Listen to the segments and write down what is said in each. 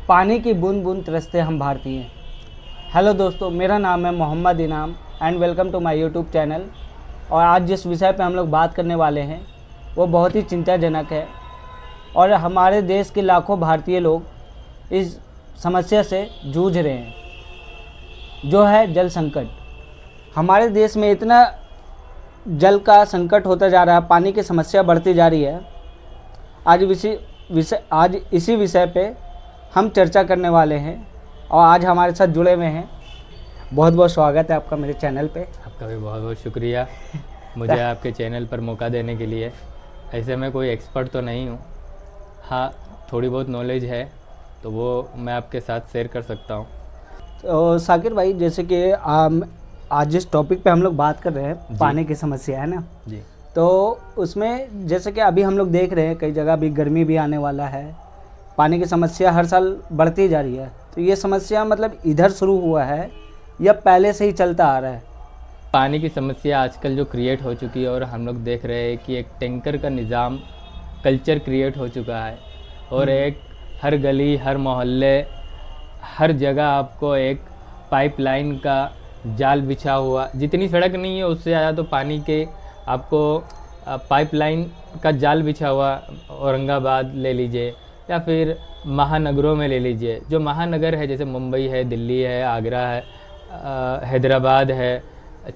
पानी की बूंद बूंद तरसते हम भारतीय। हेलो दोस्तों, मेरा नाम है Mohammad Inam and welcome to my YouTube channel. और आज जिस विषय पे हम लोग बात करने वाले हैं वो बहुत ही चिंताजनक है और हमारे देश के लाखों भारतीय लोग इस समस्या से जूझ रहे हैं, जो है जल संकट। हमारे देश में इतना जल का संकट होता जा रहा है, पानी की समस्या बढ़ती जा रही है। आज इसी विषय पे हम चर्चा करने वाले हैं और आज हमारे साथ जुड़े हुए हैं। बहुत बहुत स्वागत है आपका मेरे चैनल पे। आपका भी बहुत बहुत शुक्रिया मुझे आपके चैनल पर मौका देने के लिए। ऐसे मैं कोई एक्सपर्ट तो नहीं हूँ, हाँ थोड़ी बहुत नॉलेज है तो वो मैं आपके साथ शेयर कर सकता हूँ। तो साकिर भाई, जैसे कि आज जिस टॉपिक पे हम लोग बात कर रहे हैं पानी की समस्या है ना जी, तो उसमें जैसे कि अभी हम लोग देख रहे हैं कई जगह अभी गर्मी भी आने वाला है, पानी की समस्या हर साल बढ़ती जा रही है। तो ये समस्या मतलब इधर शुरू हुआ है या पहले से ही चलता आ रहा है? पानी की समस्या आजकल जो क्रिएट हो चुकी है और हम लोग देख रहे हैं कि एक टैंकर का निज़ाम कल्चर क्रिएट हो चुका है और एक हर गली हर मोहल्ले हर जगह आपको एक पाइपलाइन का जाल बिछा हुआ, जितनी सड़क नहीं है उससे ज़्यादा तो पानी के आपको पाइपलाइन का जाल बिछा हुआ। औरंगाबाद ले लीजिए या फिर महानगरों में ले लीजिए, जो महानगर है जैसे मुंबई है, दिल्ली है, आगरा है, हैदराबाद है,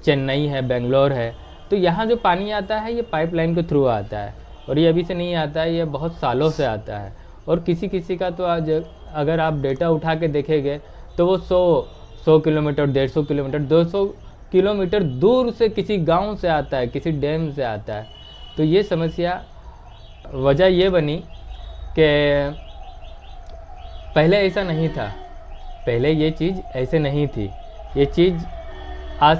चेन्नई है, बेंगलोर है, तो यहाँ जो पानी आता है ये पाइपलाइन के थ्रू आता है और ये अभी से नहीं आता है, ये बहुत सालों से आता है। और किसी किसी का तो आज अगर आप डेटा उठा के देखेंगे तो वो 100 किलोमीटर, 150 किलोमीटर, 200 किलोमीटर दूर से किसी गांव से आता है, किसी डैम से आता है। तो ये समस्या वजह ये बनी कि पहले ऐसा नहीं था, पहले ये चीज़ ऐसे नहीं थी। ये चीज़ आज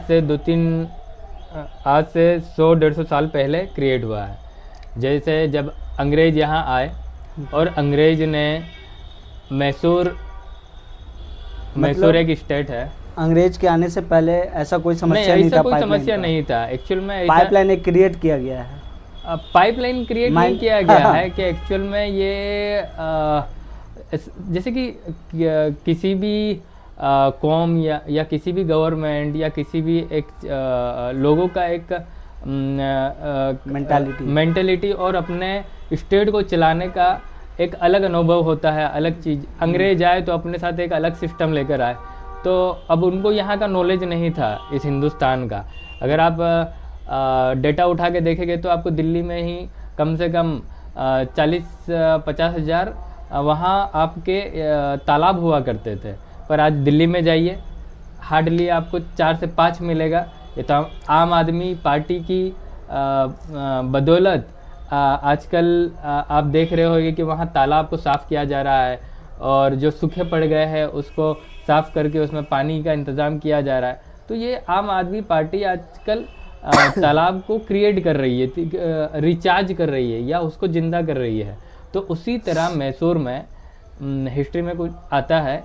से 100-150 साल पहले क्रिएट हुआ है। जैसे जब अंग्रेज़ यहाँ आए और अंग्रेज़ ने मैसूर एक स्टेट है। अंग्रेज के आने से पहले ऐसा कोई समस्या नहीं था? कोई समस्या नहीं था एक्चुअल में। पाइपलाइन एक क्रिएट किया गया है। पाइपलाइन क्रिएट नहीं किया गया है कि एक्चुअल में ये जैसे कि किसी भी कौम या किसी भी गवर्नमेंट या किसी भी एक लोगों का एक मेंटालिटी और अपने स्टेट को चलाने का एक अलग अनुभव होता है, अलग चीज़। अंग्रेज आए तो अपने साथ एक अलग सिस्टम लेकर आए, तो अब उनको यहाँ का नॉलेज नहीं था इस हिंदुस्तान का। अगर आप डेटा उठा के देखेंगे तो आपको दिल्ली में ही कम से कम 40-50 हज़ार वहाँ आपके तालाब हुआ करते थे, पर आज दिल्ली में जाइए हार्डली आपको 4 से 5 मिलेगा। ये तो आम आदमी पार्टी की बदौलत आजकल आप देख रहे होंगे कि वहाँ तालाब को साफ़ किया जा रहा है और जो सूखे पड़ गए हैं उसको साफ़ करके उसमें पानी का इंतज़ाम किया जा रहा है। तो ये आम आदमी पार्टी आजकल तालाब को क्रिएट कर रही है, रिचार्ज कर रही है या उसको ज़िंदा कर रही है। तो उसी तरह मैसूर में हिस्ट्री में कुछ आता है।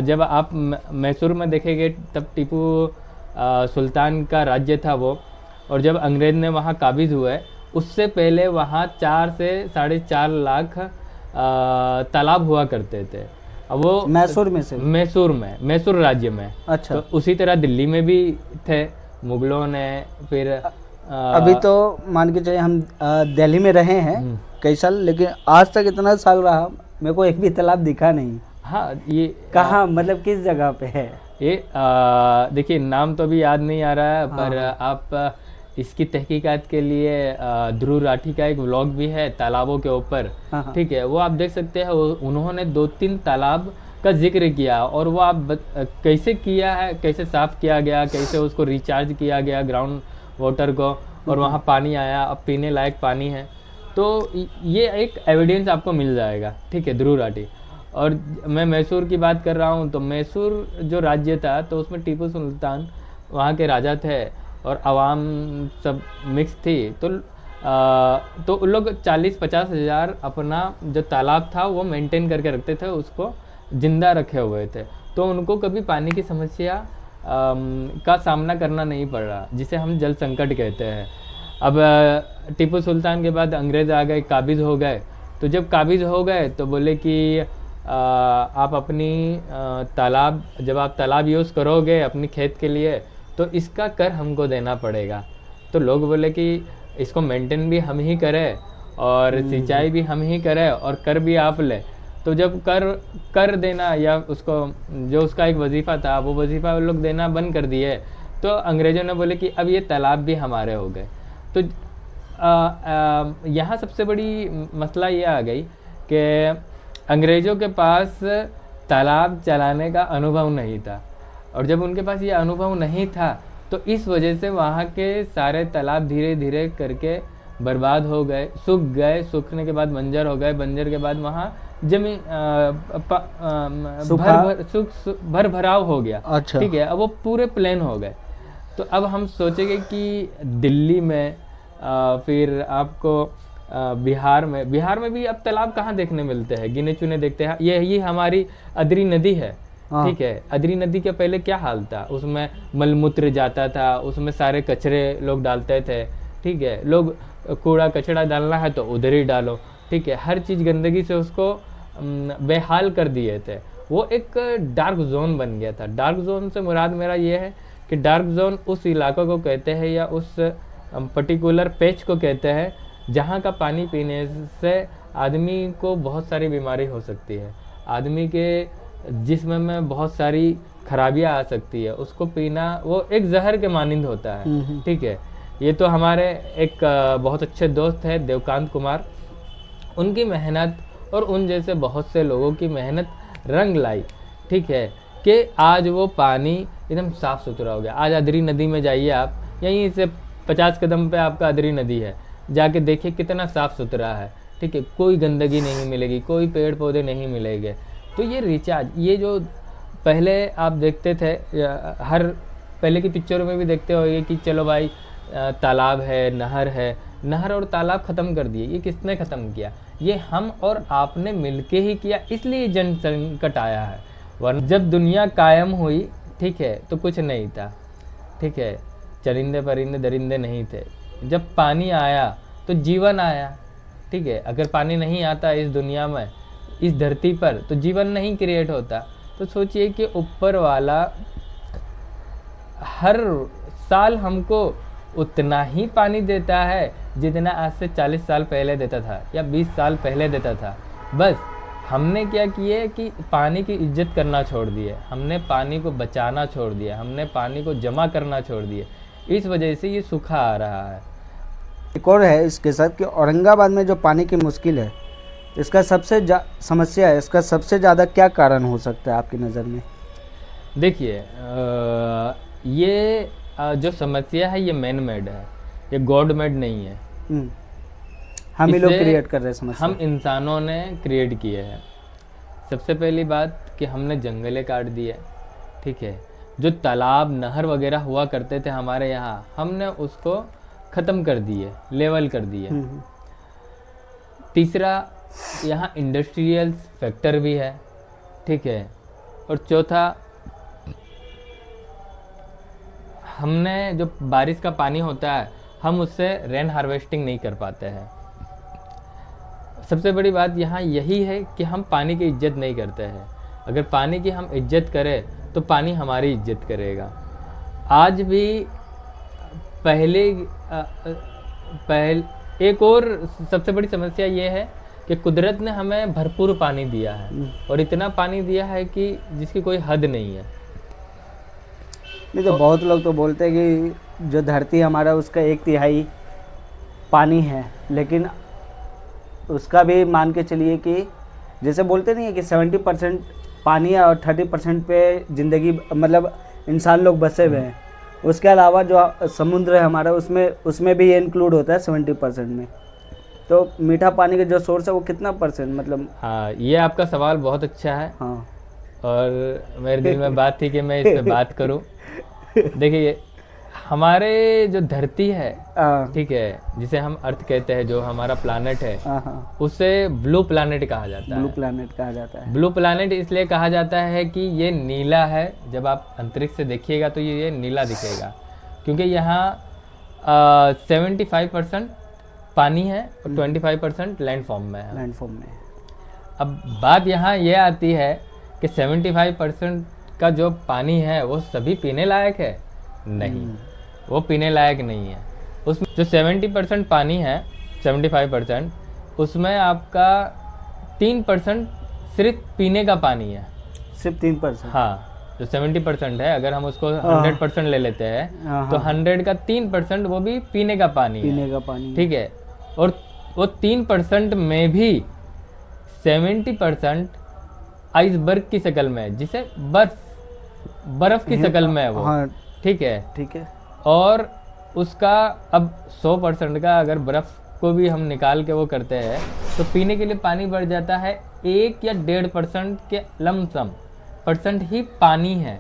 जब आप मैसूर में देखेंगे तब टीपू सुल्तान का राज्य था वो, और जब अंग्रेज़ ने वहाँ काबिज़ हुए उससे पहले वहाँ 4 से 4.5 लाख तालाब हुआ करते थे। अब वो मैसूर राज्य में। अच्छा। तो उसी तरह दिल्ली में भी थे मुगलों ने। फिर अभी तो मान के चलिए हम दिल्ली में रहे हैं कई साल, लेकिन आज तक इतना साल रहा मेरे को एक भी तालाब दिखा नहीं। हाँ, ये कहाँ मतलब किस जगह पे है ये? देखिए नाम तो अभी याद नहीं आ रहा है, पर आप इसकी तहकीकात के लिए ध्रुव राठी का एक व्लॉग भी है तालाबों के ऊपर, ठीक है, वो आप देख सकते हैं। उन्होंने 2-3 तालाब का जिक्र किया और वो आप कैसे किया है, कैसे साफ़ किया गया, कैसे उसको रिचार्ज किया गया ग्राउंड वाटर को, और वहाँ पानी आया, अब पीने लायक पानी है। तो ये एक एविडेंस आपको मिल जाएगा, ठीक है, ध्रुव राठी। और मैं मैसूर की बात कर रहा हूँ तो मैसूर जो राज्य था तो उसमें टीपू सुल्तान वहाँ के राजा थे और आवाम सब मिक्स थी। तो उन लोग 40-50 हज़ार अपना जो तालाब था वो मेंटेन करके रखते थे, उसको ज़िंदा रखे हुए थे। तो उनको कभी पानी की समस्या का सामना करना नहीं पड़ रहा, जिसे हम जल संकट कहते हैं। अब टीपू सुल्तान के बाद अंग्रेज़ आ गए, काबिज़ हो गए। तो जब काबिज़ हो गए तो बोले कि आप अपनी तालाब, जब आप तालाब यूज़ करोगे अपनी खेत के लिए तो इसका कर हमको देना पड़ेगा। तो लोग बोले कि इसको मेंटेन भी हम ही करें और सिंचाई भी हम ही करें और कर भी आप ले। तो जब कर देना या उसको जो उसका एक वजीफ़ा था वो वजीफ़ा वो लोग देना बंद कर दिए, तो अंग्रेज़ों ने बोले कि अब ये तालाब भी हमारे हो गए। तो यहाँ सबसे बड़ी मसला ये आ गई कि अंग्रेज़ों के पास तालाब चलाने का अनुभव नहीं था, और जब उनके पास ये अनुभव नहीं था तो इस वजह से वहाँ के सारे तालाब धीरे धीरे करके बर्बाद हो गए, सूख गए, सूखने के बाद बंजर हो गए, बंजर के बाद वहाँ जमीन भर भराव हो गया। अच्छा। ठीक है, अब वो पूरे प्लेन हो गए। तो अब हम सोचेंगे कि दिल्ली में फिर आपको बिहार में भी अब तालाब कहाँ देखने मिलते हैं, गिने चुने देखते हैं। यही हमारी अदरी नदी है। ठीक है, अदरी नदी के पहले क्या हाल था, उसमें मलमूत्र जाता था, उसमें सारे कचरे लोग डालते थे। ठीक है, लोग कूड़ा कचरा डालना है तो उधर ही डालो। ठीक है, हर चीज़ गंदगी से उसको बेहाल कर दिए थे। वो एक डार्क जोन बन गया था। डार्क जोन से मुराद मेरा ये है कि डार्क जोन उस इलाकों को कहते हैं या उस पर्टिकुलर पैच को कहते हैं जहाँ का पानी पीने से आदमी को बहुत सारी बीमारी हो सकती है, आदमी के जिस्म में बहुत सारी खराबियाँ आ सकती है। उसको पीना वो एक जहर के मानिंद होता है। ठीक है, ये तो हमारे एक बहुत अच्छे दोस्त है देवकांत कुमार, उनकी मेहनत और उन जैसे बहुत से लोगों की मेहनत रंग लाई। ठीक है, कि आज वो पानी एकदम साफ़ सुथरा हो गया। आज अदरी नदी में जाइए आप, यहीं से 50 कदम पे आपका अदरी नदी है, जाके देखिए कितना साफ़ सुथरा है। ठीक है, कोई गंदगी नहीं मिलेगी, कोई पेड़ पौधे नहीं मिलेंगे। तो ये रिचार्ज, ये जो पहले आप देखते थे, हर पहले की पिक्चरों में भी देखते होंगे कि चलो भाई तालाब है, नहर है, नहर और तालाब ख़त्म कर दिए। ये किसने ख़त्म किया? ये हम और आपने मिलके ही किया, इसलिए जन संकट आया है। वरना जब दुनिया कायम हुई, ठीक है, तो कुछ नहीं था। ठीक है, चरिंदे परिंदे दरिंदे नहीं थे। जब पानी आया तो जीवन आया। ठीक है, अगर पानी नहीं आता इस दुनिया में, इस धरती पर, तो जीवन नहीं क्रिएट होता। तो सोचिए कि ऊपर वाला हर साल हमको उतना ही पानी देता है जितना आज से 40 साल पहले देता था या 20 साल पहले देता था। बस हमने क्या किए कि पानी की इज्जत करना छोड़ दिए, हमने पानी को बचाना छोड़ दिया, हमने पानी को जमा करना छोड़ दिए। इस वजह से ये सूखा आ रहा है। एक और है इसके साथ कि औरंगाबाद में जो पानी की मुश्किल है, इसका समस्या है, इसका सबसे ज़्यादा क्या कारण हो सकता है आपकी नज़र में? देखिए, ये जो समस्या है ये मैन मेड है, ये गॉड मेड नहीं है। हम ही लोग क्रिएट कर रहे हैं समस्या, हम इंसानों ने क्रिएट किए हैं। सबसे पहली बात कि हमने जंगलें काट दिए। ठीक है, जो तालाब नहर वगैरह हुआ करते थे हमारे यहाँ, हमने उसको ख़त्म कर दिए, लेवल कर दिए। तीसरा, यहाँ इंडस्ट्रियल फैक्टर भी है। ठीक है, और चौथा, हमने जो बारिश का पानी होता है हम उससे रेन हार्वेस्टिंग नहीं कर पाते हैं। सबसे बड़ी बात यहाँ यही है कि हम पानी की इज्जत नहीं करते हैं। अगर पानी की हम इज्जत करें तो पानी हमारी इज्जत करेगा। आज भी एक और सबसे बड़ी समस्या ये है कि कुदरत ने हमें भरपूर पानी दिया है, और इतना पानी दिया है कि जिसकी कोई हद नहीं है। नहीं तो बहुत लोग तो बोलते हैं कि जो धरती हमारा उसका 1/3 पानी है, लेकिन उसका भी मान के चलिए कि जैसे बोलते नहीं है कि 70% पानी है और 30% पे ज़िंदगी मतलब इंसान लोग बसे हुए हैं। उसके अलावा जो समुद्र है हमारा, उसमें भी ये इंक्लूड होता है 70% में। तो मीठा पानी का जो सोर्स है वो कितना परसेंट मतलब? हाँ, ये आपका सवाल बहुत अच्छा है। हाँ, और मेरे दिल में बात थी कि मैं इस पे बात करूं। देखिए, हमारे जो धरती है, ठीक है, जिसे हम अर्थ कहते हैं, जो हमारा प्लानट है, उसे ब्लू प्लानट कहा जाता है। ब्लू प्लानट कहा जाता है। ब्लू प्लानट इसलिए कहा जाता है कि ये नीला है। जब आप अंतरिक्ष से देखिएगा तो ये नीला दिखेगा, क्योंकि यहाँ 75% पानी है और 25% लैंडफॉर्म में है। लैंडफॉर्म में। अब बात यहाँ ये आती है कि 75% का जो पानी है वो सभी पीने लायक है? नहीं, वो पीने लायक नहीं है। उसमें जो 70% पानी है, 75%, उसमें आपका 3% सिर्फ पीने का पानी है। सिर्फ 3%? हाँ, जो 70% है, अगर हम उसको 100% ले लेते हैं तो 100 का 3% वो भी पीने का पानी है। पीने का पानी, ठीक है। और वो 3% में भी 70% आइसबर्ग की शक्ल में है, जिसे बर्फ की शक्ल में है वो। हाँ, ठीक है। ठीक है। और उसका अब 100% का अगर बर्फ को भी हम निकाल के वो करते हैं तो पीने के लिए पानी बढ़ जाता है 1 या 1.5% के लमसम % ही पानी है।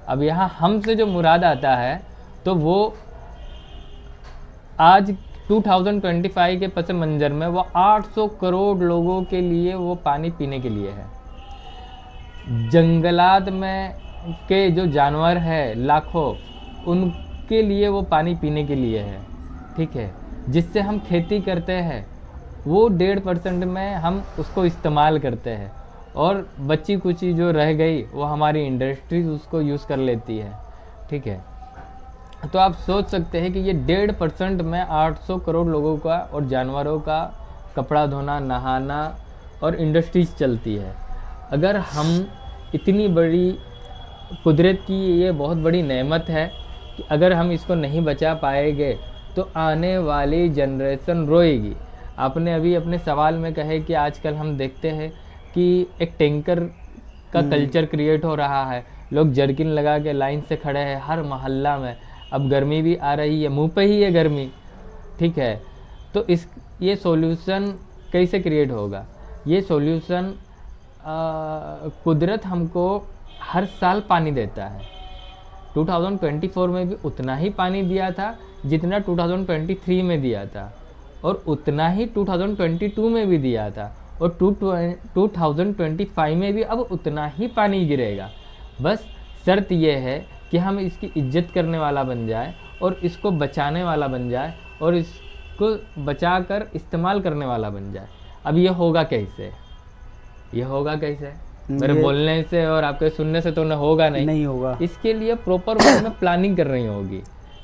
अब यहाँ हमसे जो मुराद आता है तो वो आज 2025 के पस मंजर में वो 800 करोड़ लोगों के लिए वो पानी पीने के लिए है। जंगलात में के जो जानवर है लाखों, उनके लिए वो पानी पीने के लिए है। ठीक है। जिससे हम खेती करते हैं वो 1.5% में हम उसको इस्तेमाल करते हैं, और बची कुची जो रह गई वो हमारी इंडस्ट्रीज उसको यूज़ कर लेती है। ठीक है। तो आप सोच सकते हैं कि ये 1.5% में 800 करोड़ लोगों का और जानवरों का कपड़ा धोना, नहाना और इंडस्ट्रीज चलती है। अगर हम इतनी बड़ी कुदरत की ये बहुत बड़ी नेमत है कि अगर हम इसको नहीं बचा पाएंगे तो आने वाली जनरेशन रोएगी। आपने अभी अपने सवाल में कहे कि आजकल हम देखते हैं कि एक टैंकर का कल्चर क्रिएट हो रहा है, लोग जर्किन लगा के लाइन से खड़े हैं हर मोहल्ला में। अब गर्मी भी आ रही है, मुंह पे ही है गर्मी। ठीक है। तो ये सॉल्यूशन कैसे क्रिएट होगा? ये सॉल्यूशन कुदरत हमको हर साल पानी देता है। 2024 में भी उतना ही पानी दिया था जितना 2023 में दिया था, और उतना ही 2022 में भी दिया था, और 2025 में भी अब उतना ही पानी गिरेगा। बस शर्त यह है कि हम इसकी इज्जत करने वाला बन जाए और इसको बचाने वाला बन जाए और इसको बचाकर इस्तेमाल करने वाला बन जाए। अब ये होगा कैसे? ये होगा कैसे? मेरे बोलने से और आपके सुनने से तो होगा नहीं होगा। इसके लिए प्रॉपर वे में प्लानिंग करनी होगी।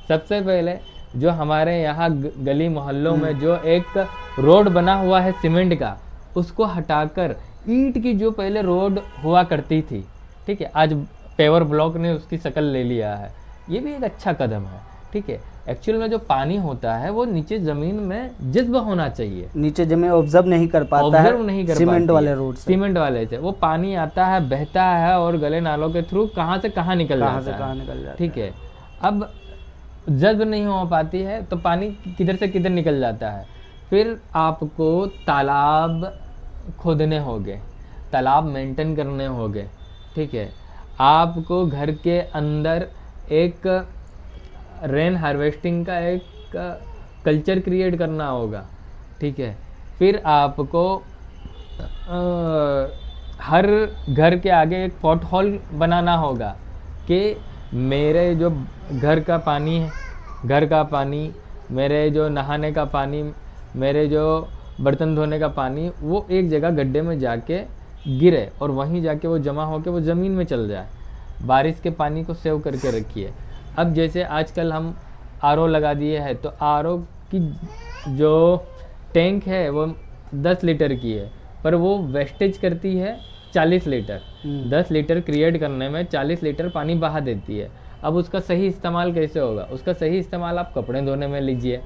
सबसे पहले जो हमारे यहाँ गली मोहल्लों में जो एक रोड बना हुआ है सीमेंट का, उसको हटाकर ईंट की जो पहले रोड हुआ करती थी, ठीक है, आज पेवर ब्लॉक ने उसकी शक्ल ले लिया है। ये भी एक अच्छा कदम है। ठीक है। एक्चुअल में जो पानी होता है वो नीचे जमीन में जज्ब होना चाहिए। नीचे जमीन ऑब्जर्व नहीं कर पाता है सीमेंट वाले रोड से। सीमेंट वाले से वो पानी आता है, बहता है और गले नालों के थ्रू कहाँ से कहाँ निकल जाता है। ठीक है। अब जज्ब नहीं हो पाती है तो पानी किधर से किधर निकल जाता है। फिर आपको तालाब खोदने होंगे, तालाब मेंटेन करने होंगे। ठीक है। आपको घर के अंदर एक रेन हार्वेस्टिंग का एक कल्चर क्रिएट करना होगा। ठीक है। फिर आपको हर घर के आगे एक पॉट होल बनाना होगा कि मेरे जो घर का पानी है, घर का पानी, मेरे जो नहाने का पानी, मेरे जो बर्तन धोने का पानी, वो एक जगह गड्ढे में जाके गिरे और वहीं जाके वो जमा होके वो ज़मीन में चल जाए। बारिश के पानी को सेव करके रखिए। अब जैसे आजकल हम आरओ लगा दिए हैं तो आरओ की जो टैंक है वो 10 लीटर की है, पर वो वेस्टेज करती है 40 लीटर। 10 लीटर क्रिएट करने में 40 लीटर पानी बहा देती है। अब उसका सही इस्तेमाल कैसे होगा? उसका सही इस्तेमाल आप कपड़े धोने में लीजिए,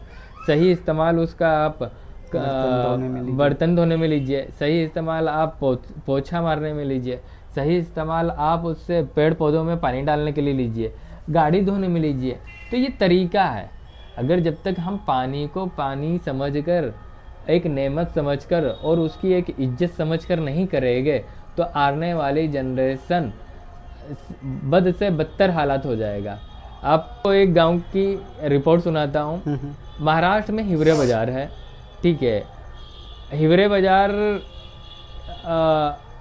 सही इस्तेमाल उसका आप बर्तन धोने में लीजिए, सही इस्तेमाल आप पोछा मारने में लीजिए, सही इस्तेमाल आप उससे पेड़ पौधों में पानी डालने के लिए लीजिए, गाड़ी धोने में लीजिए। तो ये तरीका है। अगर जब तक हम पानी को पानी समझकर, एक नेमत समझकर और उसकी एक इज्जत समझकर नहीं करेंगे तो आने वाली जनरेशन बद से बदतर हालात हो जाएगा। आपको एक गांव की रिपोर्ट सुनाता हूँ। महाराष्ट्र में हिवरे बाज़ार है। ठीक है। हिवरे बाज़ार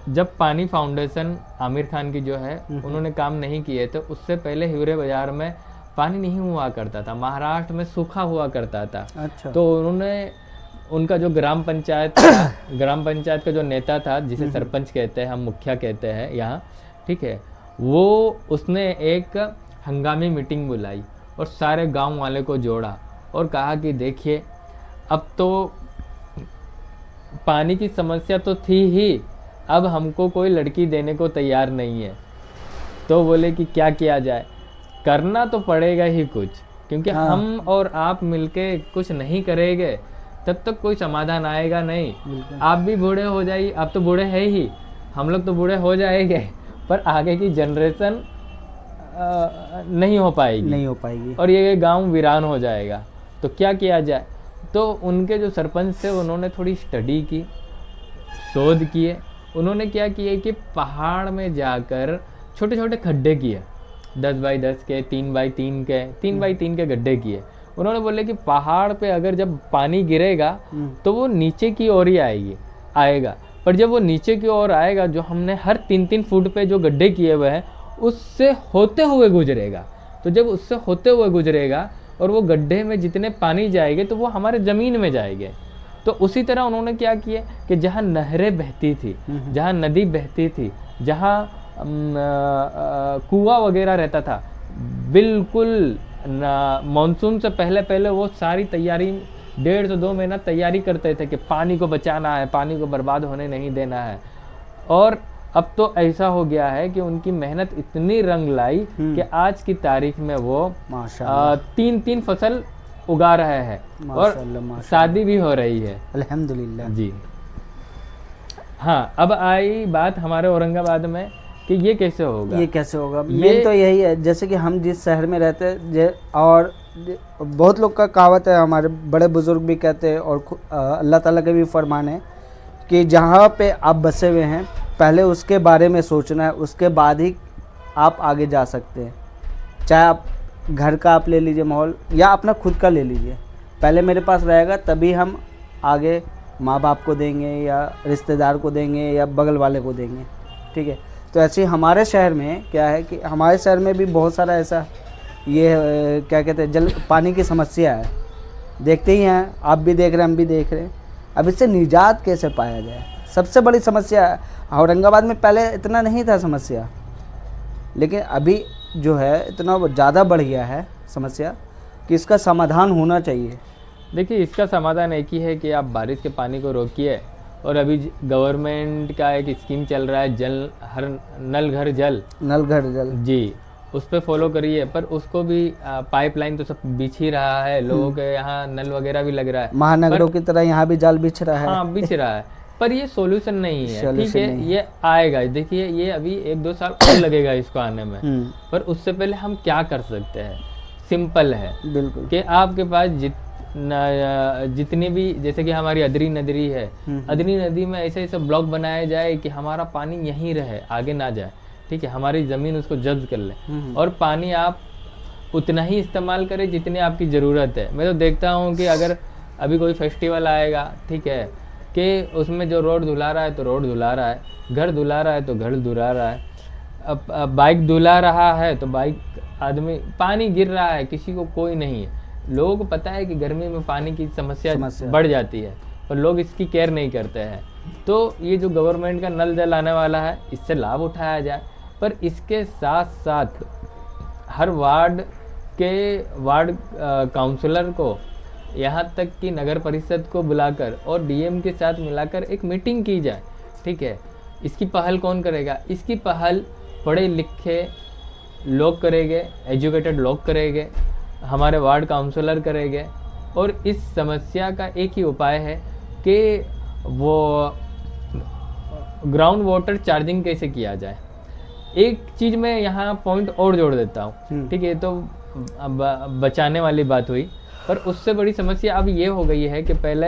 जब पानी फाउंडेशन आमिर खान की जो है उन्होंने काम नहीं किए थे, उससे पहले हिवरे बाज़ार में पानी नहीं हुआ करता था, महाराष्ट्र में सूखा हुआ करता था। अच्छा। तो उन्होंने उनका जो ग्राम पंचायत का जो नेता था, जिसे सरपंच कहते हैं, हम मुखिया कहते हैं यहाँ, ठीक है, वो उसने एक हंगामी मीटिंग बुलाई और सारे गांव वाले को जोड़ा और कहा कि देखिए अब तो पानी की समस्या तो थी ही, अब हमको कोई लड़की देने को तैयार नहीं है। तो बोले कि क्या किया जाए, करना तो पड़ेगा ही कुछ, क्योंकि हम और आप मिलके कुछ नहीं करेंगे तब तक कोई समाधान आएगा नहीं। आप भी बूढ़े हो जाइए, आप तो बूढ़े हैं ही, हम लोग तो बूढ़े हो जाएंगे, पर आगे की जनरेशन नहीं हो पाएगी और ये गांव वीरान हो जाएगा। तो क्या किया जाए? तो उनके जो सरपंच थे उन्होंने थोड़ी स्टडी की, शोध किए। उन्होंने क्या किए कि पहाड़ में जाकर छोटे छोटे खड्डे किए, 10 बाई 10 के, 3 बाई 3 के गड्ढे किए। उन्होंने बोले कि पहाड़ पे अगर जब पानी गिरेगा तो वो नीचे की ओर ही आएगा, पर जब वो नीचे की ओर आएगा, जो हमने हर 3-3 फुट पे जो गड्ढे किए हुए हैं उससे होते हुए गुजरेगा। तो जब उससे होते हुए गुजरेगा और वो गड्ढे में जितने पानी जाएंगे तो वो हमारे ज़मीन में जाएंगे। तो उसी तरह उन्होंने क्या किया कि जहाँ नहरें बहती थी, जहाँ नदी बहती थी, जहाँ कुआं वगैरह रहता था, बिल्कुल मानसून से पहले वो सारी तैयारी 1.5 से 2 महीना तैयारी करते थे कि पानी को बचाना है, पानी को बर्बाद होने नहीं देना है। और अब तो ऐसा हो गया है कि उनकी मेहनत इतनी रंग लाई कि आज की तारीख में वो 3-3 फसल उगा रहे हैं और शादी भी हो रही है, अल्हम्दुलिल्लाह जी। हाँ, अब आई बात हमारे औरंगाबाद में कि ये कैसे होगा। मेन तो यही है, जैसे कि हम जिस शहर में रहते हैं, और बहुत लोग का कहावत है, हमारे बड़े बुजुर्ग भी कहते हैं और अल्लाह ताला के भी फरमान है कि जहाँ पे आप बसे हुए हैं पहले उसके बारे में सोचना है, उसके बाद ही आप आगे जा सकते हैं। चाहे आप घर का आप ले लीजिए माहौल, या अपना खुद का ले लीजिए। पहले मेरे पास रहेगा तभी हम आगे माँ बाप को देंगे या रिश्तेदार को देंगे या बगल वाले को देंगे, ठीक है। तो ऐसे ही हमारे शहर में क्या है कि हमारे शहर में भी बहुत सारा ऐसा ये क्या कहते हैं पानी की समस्या है, देखते ही हैं, आप भी देख रहे हैं, हम भी देख रहे हैं। अब इससे निजात कैसे पाया जाए, सबसे बड़ी समस्या है। औरंगाबाद में पहले इतना नहीं था समस्या, लेकिन अभी जो है इतना ज़्यादा बढ़ गया है समस्या कि इसका समाधान होना चाहिए। देखिए, इसका समाधान एक ही है कि आप बारिश के पानी को रोकिए, और अभी गवर्नमेंट का एक स्कीम चल रहा है नल घर जल जी, उस पर फॉलो करिए। पर उसको भी पाइपलाइन तो सब बिछ ही रहा है, लोगों के यहाँ नल वगैरह भी लग रहा है, महानगरों की तरह यहाँ भी जाल बिछ रहा है। हाँ, बिछ रहा है, पर ये सॉल्यूशन नहीं है, ठीक है। ये आएगा, देखिए ये अभी 1-2 साल और लगेगा इसको आने में, पर उससे पहले हम क्या कर सकते हैं? सिंपल है बिल्कुल कि आपके पास जितनी भी, जैसे कि हमारी अदरी नदी है, अदरी नदी में ऐसे ऐसे ब्लॉक बनाया जाए कि हमारा पानी यहीं रहे, आगे ना जाए, ठीक है। हमारी ज़मीन उसको जब्त कर ले और पानी आप उतना ही इस्तेमाल करें जितनी आपकी ज़रूरत है। मैं तो देखता हूँ कि अगर अभी कोई फेस्टिवल आएगा, ठीक है, कि उसमें जो रोड धुला रहा है तो रोड धुला रहा है, घर धुला रहा है तो घर धुला रहा है, अब बाइक धुला रहा है तो बाइक आदमी, पानी गिर रहा है, किसी को कोई नहीं है। लोगों को पता है कि गर्मी में पानी की समस्या बढ़ जाती है, पर लोग इसकी केयर नहीं करते हैं। तो ये जो गवर्नमेंट का नल जल आने वाला है, इससे लाभ उठाया जाए, पर इसके साथ साथ हर वार्ड काउंसलर को, यहाँ तक कि नगर परिषद को बुलाकर और डीएम के साथ मिलाकर एक मीटिंग की जाए, ठीक है। इसकी पहल कौन करेगा? इसकी पहल पढ़े लिखे लोग करेंगे, एजुकेटेड लोग करेंगे, हमारे वार्ड काउंसलर करेंगे। और इस समस्या का एक ही उपाय है कि वो ग्राउंड वाटर चार्जिंग कैसे किया जाए। एक चीज़ मैं यहाँ पॉइंट और जोड़ देता हूँ, ठीक है, तो बचाने वाली बात हुई, पर उससे बड़ी समस्या अब ये हो गई है कि पहले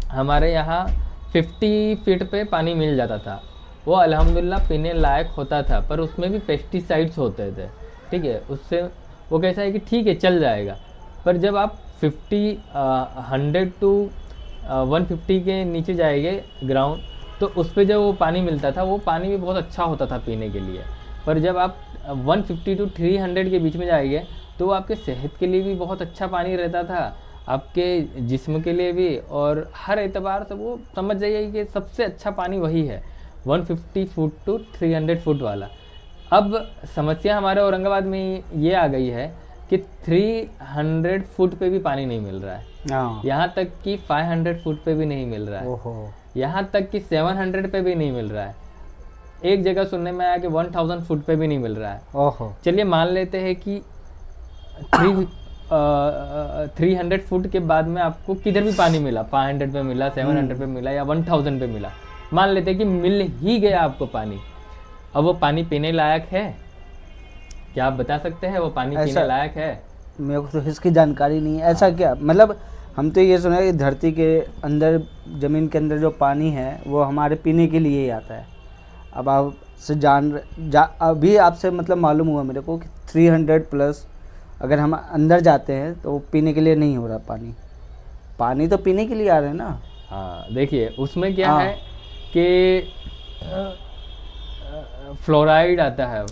हमारे यहाँ 50 फीट पे पानी मिल जाता था, वो अल्हम्दुलिल्लाह पीने लायक होता था, पर उसमें भी पेस्टिसाइड्स होते थे, ठीक है। उससे वो कैसा है कि ठीक है चल जाएगा, पर जब आप 100 to 150 के नीचे जाएंगे ग्राउंड, तो उस पर जब वो पानी मिलता था, वो पानी भी बहुत अच्छा होता था पीने के लिए। पर जब आप 150 to 300 के बीच में जाएंगे तो वो आपके सेहत के लिए भी बहुत अच्छा पानी रहता था, आपके जिस्म के लिए भी और हर एतबार से वो समझ जाइए कि सबसे अच्छा पानी वही है, 150 फुट टू 300 फुट वाला। अब समस्या हमारे औरंगाबाद में ये आ गई है कि 300 फुट पे भी पानी नहीं मिल रहा है, हाँ। यहाँ तक कि 500 फुट पे भी नहीं मिल रहा है, ओहो। यहाँ तक कि 700 पे भी नहीं मिल रहा है। एक जगह सुनने में आया कि 1000 फुट पे भी नहीं मिल रहा है। ओहो। चलिए मान लेते हैं कि 300 फुट के बाद में आपको किधर भी पानी मिला, 500 पे मिला, 700 पे मिला या 1000 पे मिला, मान लेते हैं कि मिल ही गया आपको पानी। अब वो पानी पीने लायक है? क्या आप बता सकते हैं वो पानी पीने लायक है? मेरे को तो इसकी जानकारी नहीं है। ऐसा क्या मतलब, हम तो ये सुना है कि धरती के अंदर, ज़मीन के अंदर जो पानी है वो हमारे पीने के लिए ही आता है। अब आप से अभी आपसे मतलब मालूम हुआ मेरे को कि 300 प्लस अगर हम अंदर जाते हैं तो वो पीने के लिए नहीं हो रहा पानी। पानी तो पीने के लिए आ रहा है ना। हाँ देखिए उसमें क्या है कि फ्लोराइड आता है,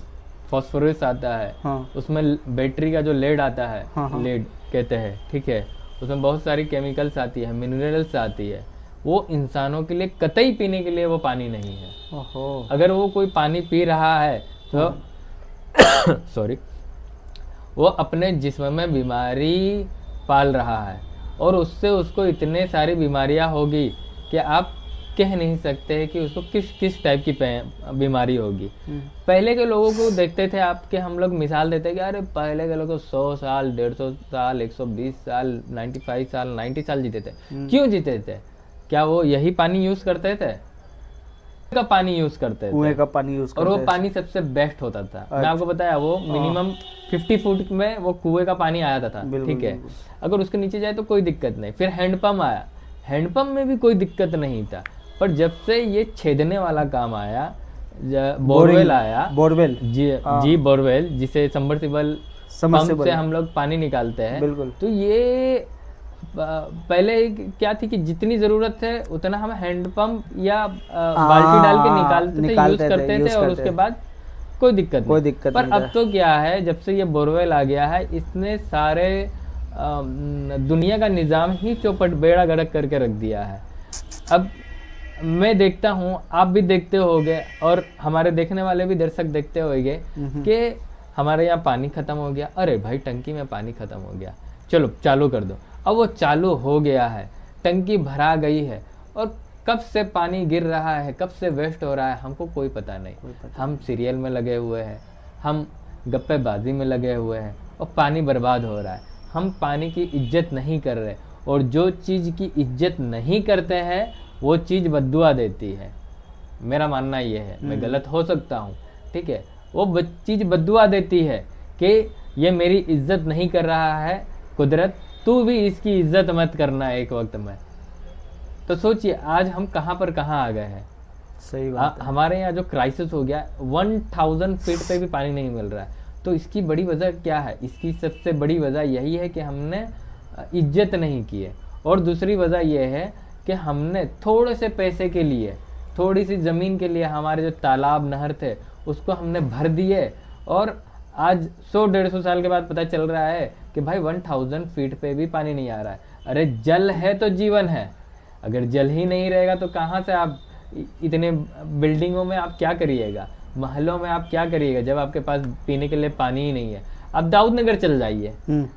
फॉस्फोरस आता है, हाँ। उसमें बैटरी का जो लेड आता है, हाँ। लेड कहते हैं, ठीक है, उसमें बहुत सारी केमिकल्स आती है, मिनरल्स आती है। वो इंसानों के लिए कतई पीने के लिए वो पानी नहीं है। ओहो। अगर वो कोई पानी पी रहा है तो सॉरी, वो अपने जिस्म में बीमारी पाल रहा है और उससे उसको इतने सारी बीमारियां होगी कि आप कह नहीं सकते कि उसको किस किस टाइप की बीमारी होगी। पहले के लोगों को देखते थे आपके, हम लोग मिसाल देते कि अरे पहले के लोग 100 साल, 150 साल, 120 साल, 95 साल, 90 साल जीते थे। क्यों जीते थे? क्या वो यही पानी यूज करते थे? का पानी यूज करते थे, कुएं का पानी यूज करते और वो पानी सबसे बेस्ट होता था। मैं आपको बताया वो मिनिमम 50 फुट में वो कुएं का पानी आया था, ठीक है। अगर उसके नीचे जाए तो कोई दिक्कत नहीं। फिर हैंडपंप आया, हैंडपंप में भी कोई दिक्कत नहीं था। पर जब से ये छेदने वाला काम आया, बोरवेल आया, बोरवेल जी बोरवेल, जिसे सबमर्सिबल पंप से हम लोग पानी निकालते हैं, बिल्कुल। तो ये पहले क्या थी कि जितनी जरूरत है उतना हम हैंडपंप या बाल्टी डाल के निकालते थे, यूज करते थे और उसके बाद कोई दिक्कत नहीं। पर अब तो क्या है, जब से ये बोरवेल आ गया है, इसने सारे दुनिया का निजाम ही चौपट बेड़ा गर्क करके रख दिया है। अब मैं देखता हूँ, आप भी देखते होगे और हमारे देखने वाले भी दर्शक देखते होंगे कि हमारे यहाँ पानी खत्म हो गया, अरे भाई टंकी में पानी खत्म हो गया, चलो चालू कर दो। अब वो चालू हो गया है, टंकी भरा गई है, और कब से पानी गिर रहा है, कब से वेस्ट हो रहा है, हमको कोई पता नहीं। हम सीरियल में लगे हुए हैं, हम गप्पेबाजी में लगे हुए हैं और पानी बर्बाद हो रहा है। हम पानी की इज्जत नहीं कर रहे, और जो चीज़ की इज्जत नहीं करते हैं वो चीज़ बद्दुआ देती है। मेरा मानना ये है, मैं गलत हो सकता हूँ, ठीक है। वो चीज़ बद्दुआ देती है कि ये मेरी इज्जत नहीं कर रहा है, कुदरत तू भी इसकी इज्जत मत करना एक वक्त में। तो सोचिए आज हम कहाँ पर कहाँ आ गए हैं। सही बात है। हमारे यहाँ जो क्राइसिस हो गया, 1000 फीट पे भी पानी नहीं मिल रहा है। तो इसकी बड़ी वजह क्या है? इसकी सबसे बड़ी वजह यही है कि हमने इज्जत नहीं की है, और दूसरी वजह यह है कि हमने थोड़े से पैसे के लिए, थोड़ी सी ज़मीन के लिए हमारे जो तालाब नहर थे उसको हमने भर दिए, और आज 100-150 साल के बाद पता चल रहा है कि भाई 1000 फीट पे भी पानी नहीं आ रहा है। अरे जल है तो जीवन है, अगर जल ही नहीं रहेगा तो कहाँ से आप इतने बिल्डिंगों में आप क्या करिएगा, महलों में आप क्या करिएगा जब आपके पास पीने के लिए पानी ही नहीं है। आप दाऊद नगर चल जाइए,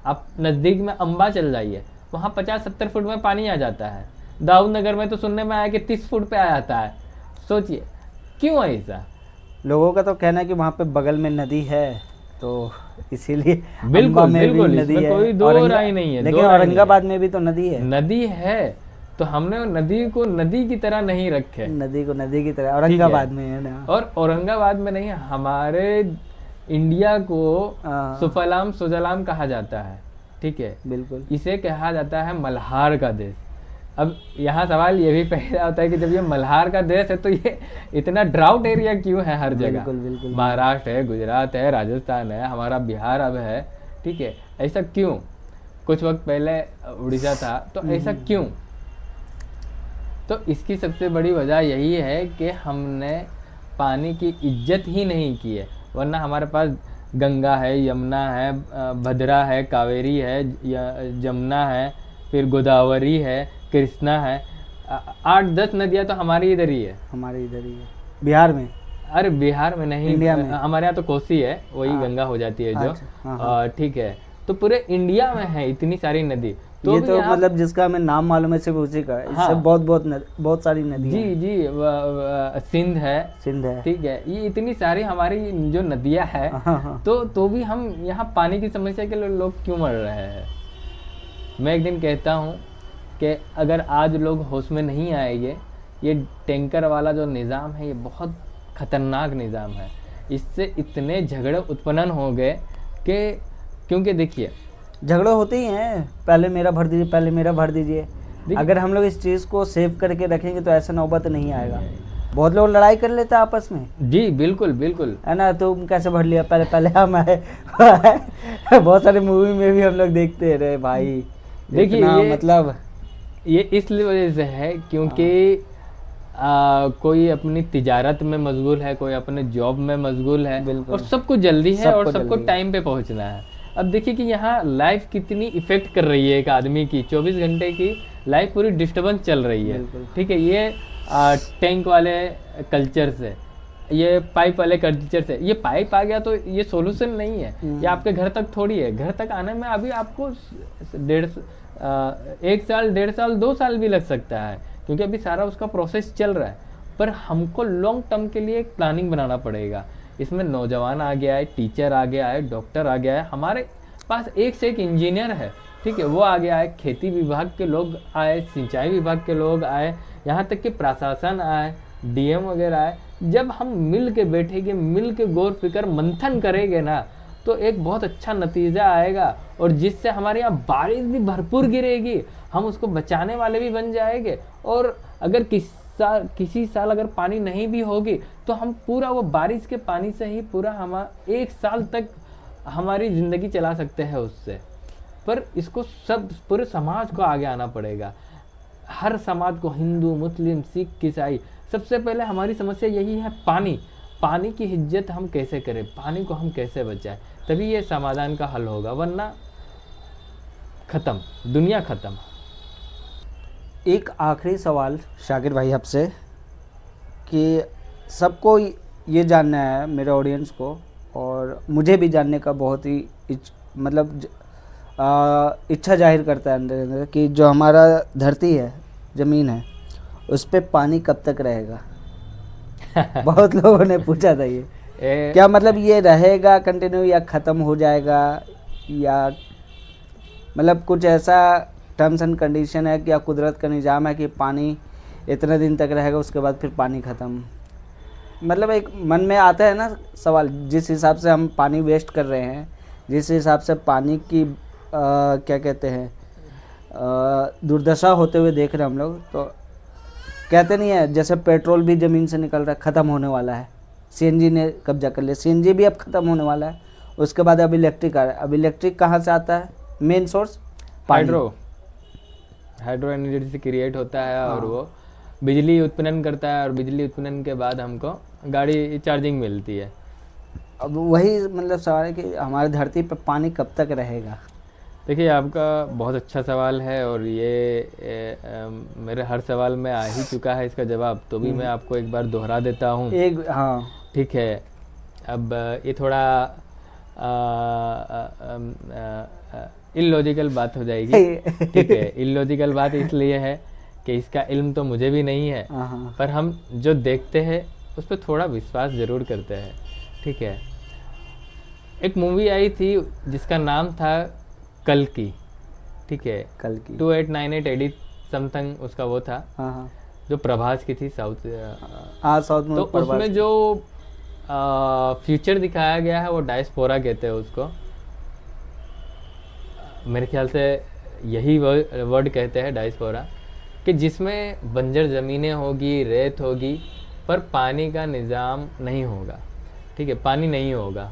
आप नज़दीक में अंबा चल जाइए, वहाँ 50-70 फुट में पानी आ जाता है। दाऊद नगर में तो सुनने में आया कि 30 फुट पे आ जाता है। सोचिए क्यों है ऐसा? लोगों का तो कहना है कि वहाँ पे बगल में नदी है, तो इसीलिए बिल्कुल बिल्कुल, इसमें कोई दो राय नहीं है। लेकिन औरंगाबाद में भी तो नदी है। नदी है तो हमने नदी को नदी की तरह नहीं रखे, नदी को नदी की तरह औरंगाबाद में है ना। और औरंगाबाद में नहीं, हमारे इंडिया को सुफलाम सुजलाम कहा जाता है, ठीक है। बिल्कुल, इसे कहा जाता है मल्हार का देश। अब यहाँ सवाल ये भी पैदा होता है कि जब ये मल्हार का देश है तो ये इतना ड्राउट एरिया क्यों है हर जगह? बिल्कुल। महाराष्ट्र है, गुजरात है, राजस्थान है, हमारा बिहार अब है, ठीक है। ऐसा क्यों? कुछ वक्त पहले उड़ीसा था, तो ऐसा क्यों? तो इसकी सबसे बड़ी वजह यही है कि हमने पानी की इज्जत ही नहीं की है। वरना हमारे पास गंगा है, यमुना है, भद्रा है, कावेरी है, जमुना है, फिर गोदावरी है, कृष्णा है, 8-10 नदियाँ तो हमारी इधर ही है। हमारे इधर ही है, बिहार में। अरे बिहार में नहीं, इंडिया में। हमारे यहाँ तो कोसी है, वही हाँ। गंगा हो जाती है जो। अच्छा, हाँ, ठीक है, तो पूरे इंडिया में है इतनी सारी नदी। तो ये भी तो यहाँ, मतलब जिसका हमें नाम मालूम है सिर्फ उसी का, इससे हाँ। बहुत सारी नदियाँ जी हैं। जी, सिंध है, सिंध है। ठीक है, ये इतनी सारी हमारी जो नदियाँ है। हाँ। तो भी हम यहाँ पानी की समस्या के लिए लोग क्यों मर रहे हैं। मैं एक दिन कहता हूँ कि अगर आज लोग होश में नहीं आएंगे, ये टैंकर वाला जो निज़ाम है ये बहुत खतरनाक निज़ाम है। इससे इतने झगड़े उत्पन्न हो गए कि, क्योंकि देखिए झगड़े होते ही हैं, पहले मेरा भर दीजिए, पहले मेरा भर दीजिए। अगर हम लोग इस चीज़ को सेव करके रखेंगे तो ऐसा नौबत नहीं आएगा। बहुत लोग लड़ाई कर लेते हैं आपस में, जी बिल्कुल बिल्कुल, है ना, तुम कैसे भर लिया, पहले पहले हम आए। बहुत सारे मूवी में भी हम लोग देखते रहे भाई। देखिए इतना ये मतलब ये इसलिए वजह से है क्योंकि कोई अपनी तिजारत में मशगूल है, कोई अपने जॉब में मशगूल है, बिल्कुल। और सबको जल्दी है और सबको सबको जल्दी है। टाइम पे पहुंचना है। अब देखिए कि यहाँ लाइफ कितनी इफेक्ट कर रही है एक आदमी की, 24 घंटे की लाइफ पूरी डिस्टर्बेंस चल रही है। बिल्कुल। ठीक है, ये टैंक वाले कल्चर से, ये पाइप वाले कल्चर से, ये पाइप आ गया तो ये सॉल्यूशन नहीं है। ये आपके घर तक थोड़ी है, घर तक आने में अभी आपको 1 साल, 1.5 साल, 2 साल भी लग सकता है, क्योंकि अभी सारा उसका प्रोसेस चल रहा है। पर हमको लॉन्ग टर्म के लिए एक प्लानिंग बनाना पड़ेगा। इसमें नौजवान आ गया है, टीचर आ गया है, डॉक्टर आ गया है, हमारे पास एक से एक इंजीनियर है, ठीक है, वो आ गया है, खेती विभाग के लोग आए, सिंचाई विभाग के लोग आए, यहाँ तक कि प्रशासन आए, डीएम वगैरह आए। जब हम मिल के बैठेंगे, मिल के गौर फिक्र मंथन करेंगे ना, तो एक बहुत अच्छा नतीजा आएगा, और जिससे हमारे यहाँ बारिश भी भरपूर गिरेगी, हम उसको बचाने वाले भी बन जाएंगे। और अगर किसी साल अगर पानी नहीं भी होगी तो हम पूरा वो बारिश के पानी से ही पूरा हम 1 साल तक हमारी ज़िंदगी चला सकते हैं उससे। पर इसको सब पूरे समाज को आगे आना पड़ेगा, हर समाज को, हिंदू, मुस्लिम, सिख, ईसाई। सबसे पहले हमारी समस्या यही है, पानी की इज्जत हम कैसे करें, पानी को हम कैसे बचाएं, तभी ये समाधान का हल होगा, वरना खत्म, दुनिया खत्म। एक आखिरी सवाल शाकिर भाई आपसे, कि सबको ये जानना है, मेरे ऑडियंस को और मुझे भी जानने का बहुत ही इच्छा जाहिर करता है अंदर कि जो हमारा धरती है, ज़मीन है, उस पे पानी कब तक रहेगा। बहुत लोगों ने पूछा था ये क्या मतलब ये रहेगा कंटिन्यू या ख़त्म हो जाएगा, या मतलब कुछ ऐसा टर्म्स एंड कंडीशन है कि या कुदरत का निज़ाम है कि पानी इतने दिन तक रहेगा, उसके बाद फिर पानी ख़त्म। मतलब एक मन में आता है ना सवाल, जिस हिसाब से हम पानी वेस्ट कर रहे हैं, जिस हिसाब से पानी की क्या कहते हैं दुर्दशा होते हुए देख रहे हैं हम लोग, तो कहते नहीं है जैसे पेट्रोल भी ज़मीन से निकल रहा है, ख़त्म होने वाला है, सीएनजी ने कब्जा कर लिया, सीएनजी भी अब ख़त्म होने वाला है, उसके बाद अब इलेक्ट्रिक आ रहा है। अब इलेक्ट्रिक कहाँ से आता है, मेन सोर्स हाइड्रो एनर्जी से क्रिएट होता है, और वो बिजली उत्पन्न करता है, और बिजली उत्पन्न के बाद हमको गाड़ी चार्जिंग मिलती है। अब वही मतलब सवाल है कि हमारी धरती पर पानी कब तक रहेगा। देखिए, आपका बहुत अच्छा सवाल है, और ये मेरे हर सवाल में आ ही चुका है इसका जवाब, तो भी मैं आपको एक बार दोहरा देता हूँ। हाँ ठीक है, अब ये थोड़ा इलॉजिकल बात हो जाएगी। ठीक है, इलॉजिकल बात इसलिए है कि इसका इल्म तो मुझे भी नहीं है, पर हम जो देखते हैं उस पर थोड़ा विश्वास ज़रूर करते हैं। ठीक है, एक मूवी आई थी जिसका नाम था कल की, ठीक है, कल की 2898 एडिट समथिंग उसका वो था, जो प्रभास की थी, साउथ में। तो उसमें जो फ्यूचर दिखाया गया है वो डायस्पोरा कहते हैं उसको, मेरे ख्याल से यही वर्ड कहते हैं डायस्पोरा, कि जिसमें बंजर ज़मीनें होगी, रेत होगी, पर पानी का निज़ाम नहीं होगा। ठीक है, पानी नहीं होगा।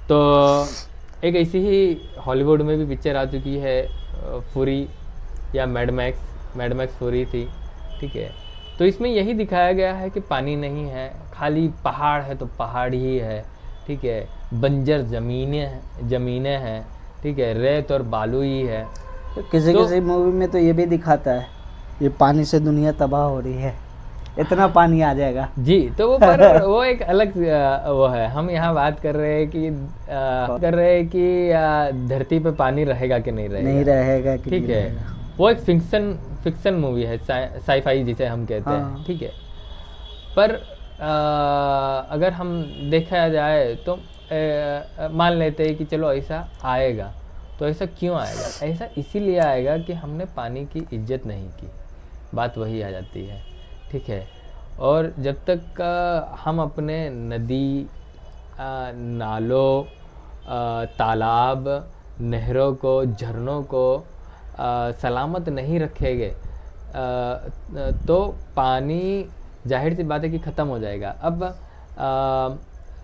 तो एक ऐसी ही हॉलीवुड में भी पिक्चर आ चुकी है, फुरी या मैड मैक्स फुरी थी। ठीक है, तो इसमें यही दिखाया गया है कि पानी नहीं है, खाली पहाड़ है तो पहाड़ ही है। ठीक है, बंजर ज़मीनें हैं, ठीक है, रेत और बालू ही है। किसी तो- किसी मूवी में तो ये भी दिखाता है, ये पानी से दुनिया तबाह हो रही है, इतना पानी आ जाएगा। जी। तो वो पर वो एक अलग वो है। हम यहाँ बात कर रहे हैं कि धरती पे पानी रहेगा कि नहीं रहेगा। नहीं रहेगा कि ठीक नहीं है, रहेगा। वो एक फिक्शन मूवी है, साईफाई जिसे हम कहते हाँ। हैं। ठीक है, पर अगर हम देखा जाए तो मान लेते हैं कि चलो ऐसा आएगा, तो ऐसा क्यों आएगा? ऐसा इसीलिए आएगा कि हमने पानी की इज्जत नहीं की, बात वही आ जाती है। ठीक है, और जब तक हम अपने नदी, नालों, तालाब, नहरों को, झरनों को सलामत नहीं रखेंगे तो पानी जाहिर सी बात है कि ख़त्म हो जाएगा। अब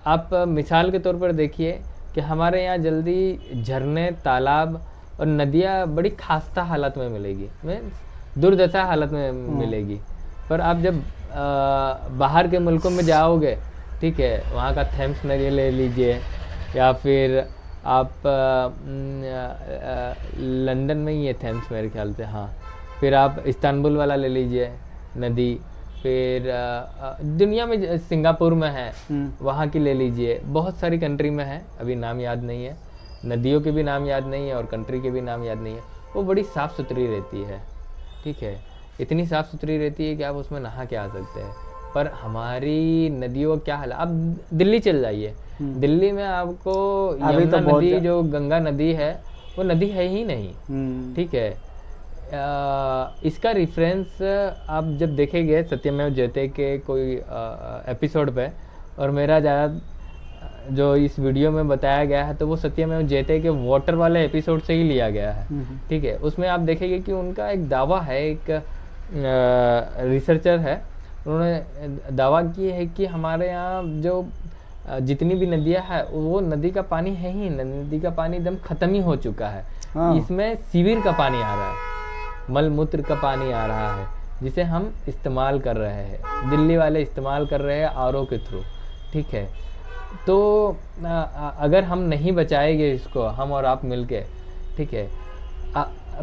आप मिसाल के तौर पर देखिए कि हमारे यहाँ जल्दी झरने, तालाब और नदियाँ बड़ी खास्ता हालत में मिलेगी, मीन्स दुर्दशा हालत में मिलेगी। पर आप जब बाहर के मुल्कों में जाओगे, ठीक है, वहाँ का थेम्स नदी ले लीजिए, या फिर आप लंदन में ही है थेम्स मेरे ख्याल से, हाँ, फिर आप इस्तांबुल वाला ले लीजिए नदी, फिर दुनिया में सिंगापुर में है, वहाँ की ले लीजिए, बहुत सारी कंट्री में है, अभी नाम याद नहीं है, नदियों के भी नाम याद नहीं है और कंट्री के भी नाम याद नहीं है। वो बड़ी साफ़ सुथरी रहती है। ठीक है, इतनी साफ़ सुथरी रहती है कि आप उसमें नहा के आ सकते हैं। पर हमारी नदियों का क्या हाल है? आप दिल्ली चल जाइए, दिल्ली में आपको यमुना नदी, जो गंगा नदी है, वो नदी है ही नहीं। ठीक है, इसका रेफरेंस आप जब देखेंगे सत्यमेव जयते के कोई एपिसोड पे, और मेरा ज़्यादा जो इस वीडियो में बताया गया है तो वो सत्यमेव जयते के वाटर वाले एपिसोड से ही लिया गया है। ठीक है, उसमें आप देखेंगे कि उनका एक दावा है, एक रिसर्चर है, उन्होंने दावा किया है कि हमारे यहाँ जो जितनी भी नदियाँ हैं वो नदी का पानी है ही, नदी का पानी एकदम ख़त्म ही हो चुका है। इसमें सीवर का पानी आ रहा है, मलमूत्र का पानी आ रहा है, जिसे हम इस्तेमाल कर रहे हैं, दिल्ली वाले इस्तेमाल कर रहे हैं आरओ के थ्रू। ठीक है, तो अगर हम नहीं बचाएंगे इसको, हम और आप मिलके, ठीक है,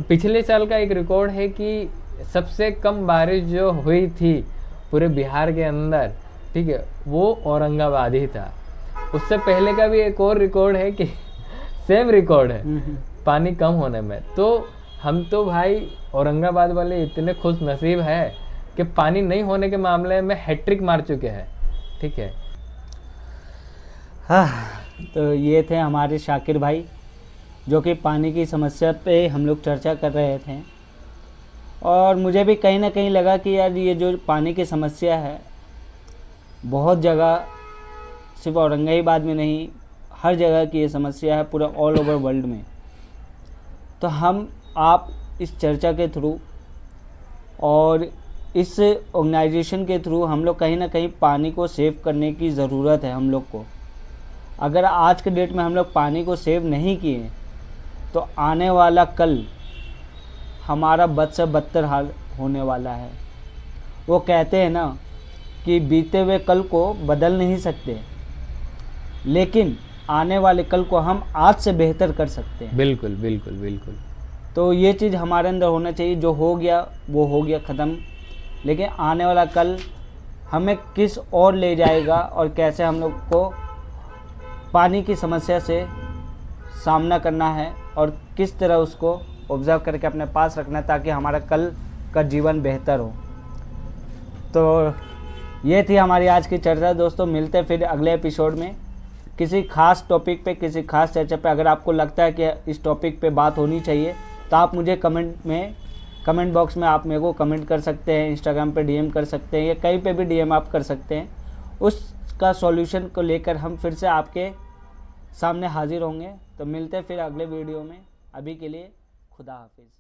पिछले साल का एक रिकॉर्ड है कि सबसे कम बारिश जो हुई थी पूरे बिहार के अंदर, ठीक है, वो औरंगाबाद ही था। उससे पहले का भी एक और रिकॉर्ड है कि सेम रिकॉर्ड है पानी कम होने में। तो हम तो भाई औरंगाबाद वाले इतने खुश नसीब है कि पानी नहीं होने के मामले में हैट्रिक मार चुके हैं। ठीक है, हाँ, तो ये थे हमारे शाकिर भाई, जो कि पानी की समस्या पे हम लोग चर्चा कर रहे थे। और मुझे भी कहीं ना कहीं लगा कि यार ये जो पानी की समस्या है बहुत जगह, सिर्फ औरंगाबाद में नहीं, हर जगह की ये समस्या है, पूरा ऑल ओवर वर्ल्ड में। तो हम आप इस चर्चा के थ्रू और इस ऑर्गेनाइजेशन के थ्रू हम लोग कहीं ना कहीं पानी को सेव करने की ज़रूरत है हम लोग को। अगर आज के डेट में हम लोग पानी को सेव नहीं किए तो आने वाला कल हमारा बद से बदतर हाल होने वाला है। वो कहते हैं ना कि बीते हुए कल को बदल नहीं सकते, लेकिन आने वाले कल को हम आज से बेहतर कर सकते हैं। बिल्कुल बिल्कुल बिल्कुल। तो ये चीज़ हमारे अंदर होना चाहिए, जो हो गया वो हो गया ख़त्म, लेकिन आने वाला कल हमें किस ओर ले जाएगा और कैसे हम लोग को पानी की समस्या से सामना करना है और किस तरह उसको ऑब्ज़र्व करके अपने पास रखना है ताकि हमारा कल का जीवन बेहतर हो। तो ये थी हमारी आज की चर्चा दोस्तों। मिलते हैं फिर अगले एपिसोड में किसी खास टॉपिक पे, किसी खास चर्चा पे। अगर आपको लगता है कि इस टॉपिक पे बात होनी चाहिए तो आप मुझे कमेंट बॉक्स में आप मेरे को कमेंट कर सकते हैं, इंस्टाग्राम पे डीएम कर सकते हैं, या कहीं पे भी डीएम आप कर सकते हैं। उसका सॉल्यूशन को लेकर हम फिर से आपके सामने हाजिर होंगे। तो मिलते हैं फिर अगले वीडियो में। अभी के लिए खुदा हाफिज़।